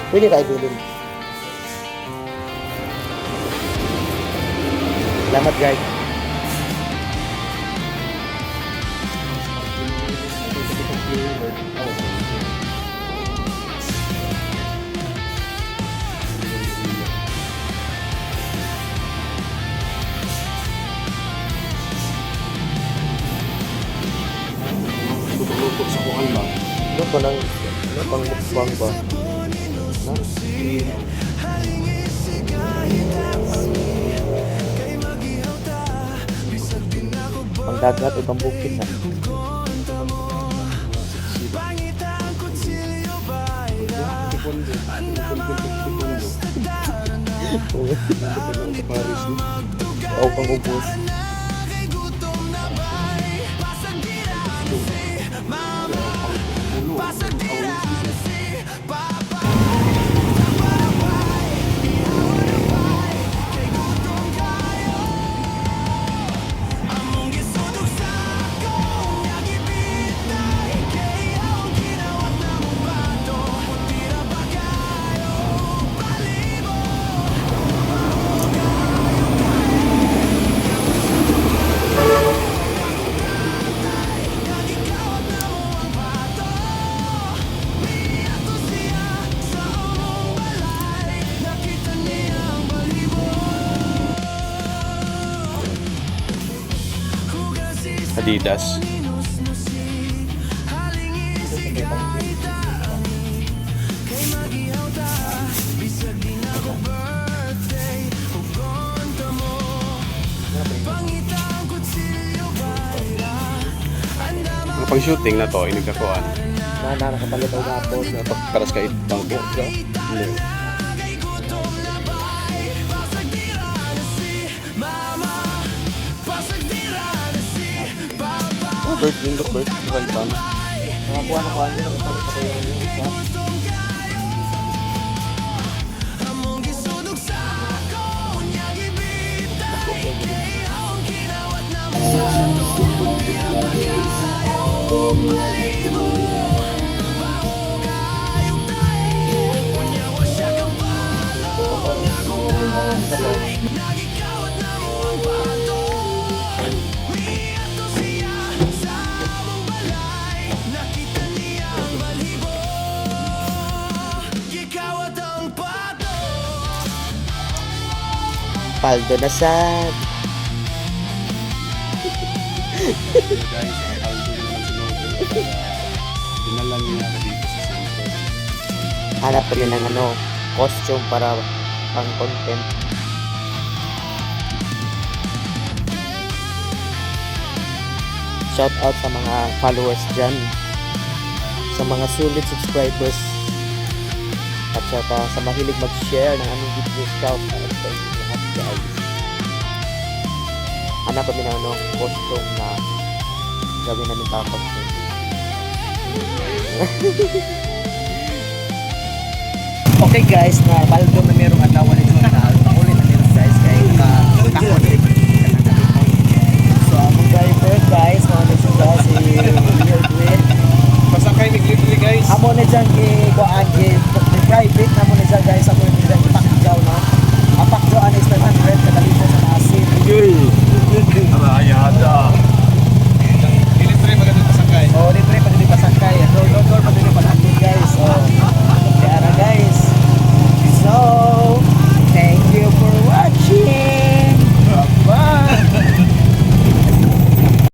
Pwede tayo bilin. Salamat guys. Luto sa kuhan ba? Ano pa nang pang mukbang ba? No? Pang dagat o pang bukid na. Tipondo. Sa Paris, no? O pang ubos. Adidas. Mga pang shooting na to, inigkakuan. Nakapalit ako gapon. Paras ka itang po. Hindi. Bird, yung look bird. Ralpan. Nakakuha na ko ano. Nakapalit ako yung isa. Paldo na sad. Guys, ang aldo naman si Noble. Dinala niya ako dito sa center. Hanap kami ng ano, costume para pang content. Shout out sa mga followers dyan, sa mga sulit subscribers, at saka sa mahilig mag-share ng aming video. Shout out sa inyo lahat guys. Hanap kami ng ano, costume na gawin namin para content. Okay guys, na baldo na merong adlaw ni Jonal. Paulit na meron guys kay kakon. So among driver guys, mga nagsuga si Edwin. Pasakay ni Glibli guys. Amo na dyan kuhaan private na mo na dyan guys. Amo na dyan pakjaw no. Ang pakjaw is 500 kadalibo sa asin. Yul. Alayada.